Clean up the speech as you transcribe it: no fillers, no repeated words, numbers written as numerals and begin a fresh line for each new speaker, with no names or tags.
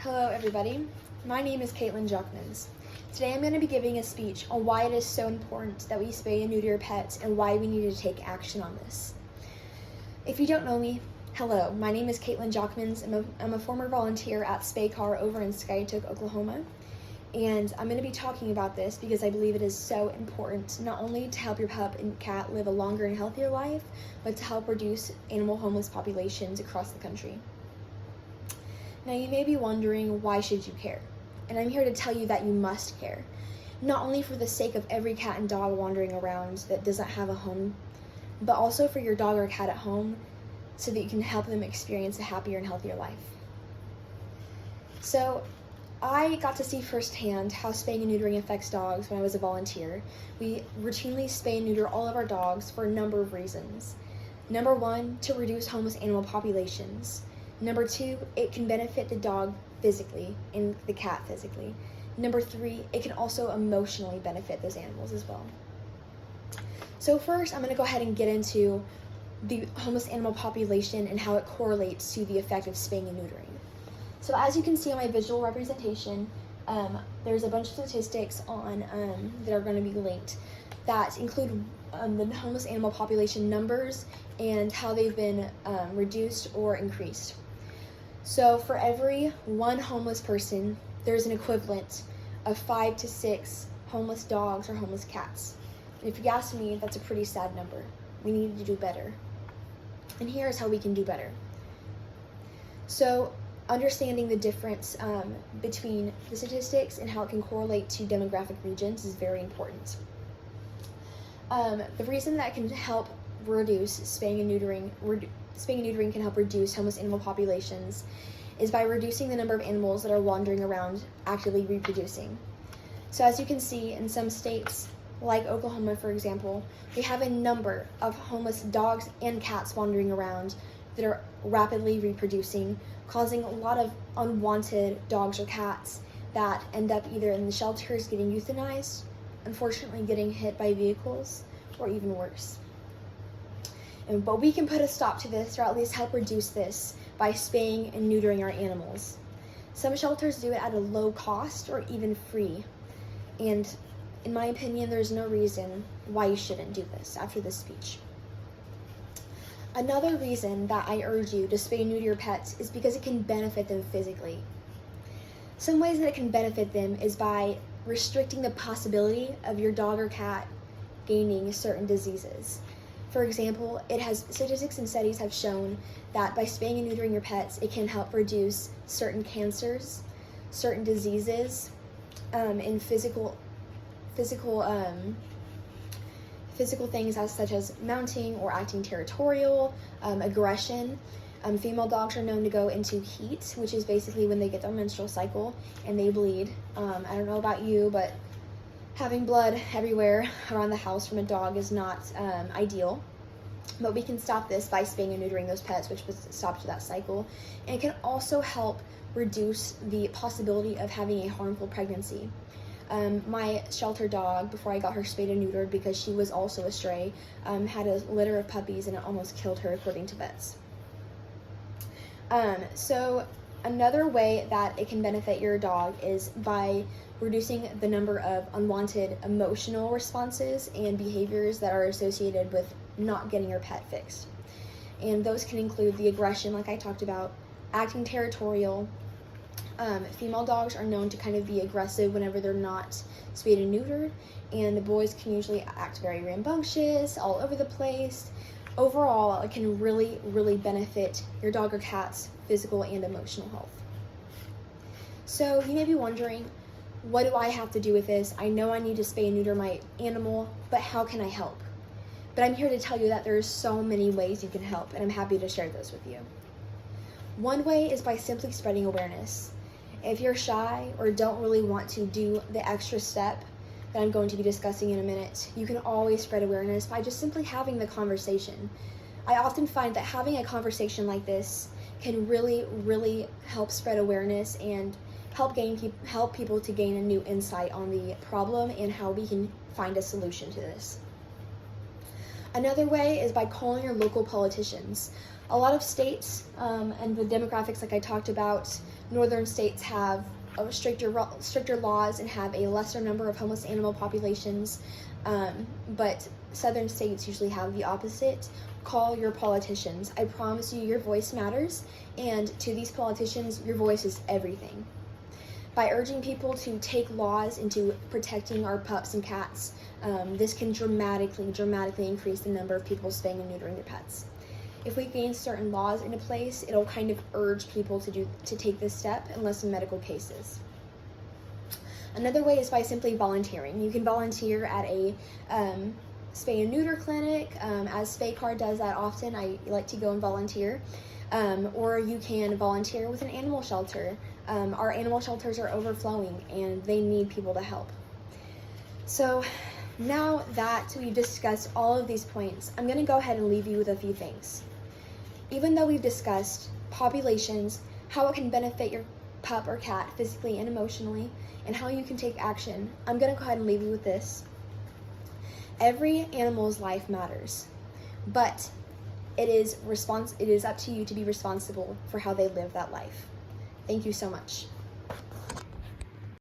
Hello everybody, my name is Caitlin Jockmans. Today I'm going to be giving a speech on why it is so important that we spay and neuter pets and why we need to take action on this. If you don't know me, hello, my name is Caitlin Jockmans. I'm a former volunteer at Spay Car over in Skiatook, Oklahoma. And I'm going to be talking about this because I believe it is so important, not only to help your pup and cat live a longer and healthier life, but to help reduce animal homeless populations across the country. Now you may be wondering, why should you care? And I'm here to tell you that you must care. Not only for the sake of every cat and dog wandering around that doesn't have a home, but also for your dog or cat at home so that you can help them experience a happier and healthier life. So I got to see firsthand how spaying and neutering affects dogs when I was a volunteer. We routinely spay and neuter all of our dogs for a number of reasons. Number one, to reduce homeless animal populations. Number two, it can benefit the dog physically and the cat physically. Number three, it can also emotionally benefit those animals as well. So first, I'm going to go ahead and get into the homeless animal population and how it correlates to the effect of spaying and neutering. So as you can see on my visual representation, there's a bunch of statistics on that are going to be linked that include the homeless animal population numbers and how they've been reduced or increased. So for every one homeless person, there's an equivalent of 5 to 6 homeless dogs or homeless cats. And if you ask me, that's a pretty sad number. We need to do better. And here's how we can do better. So understanding the difference between the statistics and how it can correlate to demographic regions is very important. The reason that can help reduce spaying and neutering can help reduce homeless animal populations is by reducing the number of animals that are wandering around actively reproducing. So as you can see, in some states, like Oklahoma for example, we have a number of homeless dogs and cats wandering around that are rapidly reproducing, causing a lot of unwanted dogs or cats that end up either in the shelters getting euthanized, unfortunately getting hit by vehicles, or even worse. But we can put a stop to this, or at least help reduce this, by spaying and neutering our animals. Some shelters do it at a low cost or even free. And in my opinion, there's no reason why you shouldn't do this after this speech. Another reason that I urge you to spay and neuter your pets is because it can benefit them physically. Some ways that it can benefit them is by restricting the possibility of your dog or cat gaining certain diseases. For example, statistics and studies have shown that by spaying and neutering your pets, it can help reduce certain cancers, certain diseases, and physical things such as mounting or acting territorial, aggression. Female dogs are known to go into heat, which is basically when they get their menstrual cycle and they bleed. I don't know about you, but having blood everywhere around the house from a dog is not ideal. But we can stop this by spaying and neutering those pets, which would stop that cycle. And it can also help reduce the possibility of having a harmful pregnancy. My shelter dog, before I got her spayed and neutered because she was also a stray, had a litter of puppies and it almost killed her, according to vets. So another way that it can benefit your dog is by reducing the number of unwanted emotional responses and behaviors that are associated with not getting your pet fixed. And those can include the aggression, like I talked about, acting territorial. Female dogs are known to kind of be aggressive whenever they're not spayed and neutered, and the boys can usually act very rambunctious, all over the place. Overall, it can really, really benefit your dog or cat's physical and emotional health. So you may be wondering, what do I have to do with this? I know I need to spay and neuter my animal, but how can I help? But I'm here to tell you that there's so many ways you can help, and I'm happy to share those with you. One way is by simply spreading awareness. If you're shy or don't really want to do the extra step that I'm going to be discussing in a minute, you can always spread awareness by just simply having the conversation. I often find that having a conversation like this can really, really help spread awareness and help people to gain a new insight on the problem and how we can find a solution to this. Another way is by calling your local politicians. A lot of states and the demographics like I talked about, northern states have stricter laws and have a lesser number of homeless animal populations, but southern states usually have the opposite. Call your politicians. I promise you your voice matters, and to these politicians, your voice is everything. By urging people to take laws into protecting our pups and cats, this can dramatically increase the number of people spaying and neutering their pets. If we gain certain laws into place, it'll kind of urge people to take this step unless in medical cases. Another way is by simply volunteering. You can volunteer at a spay and neuter clinic, as SpayCard does that often. I like to go and volunteer. Or you can volunteer with an animal shelter. Our animal shelters are overflowing and they need people to help. So now that we've discussed all of these points, I'm going to go ahead and leave you with a few things. Even though we've discussed populations, how it can benefit your pup or cat physically and emotionally, and how you can take action, I'm going to go ahead and leave you with this. Every animal's life matters, but it is up to you to be responsible for how they live that life. Thank you so much.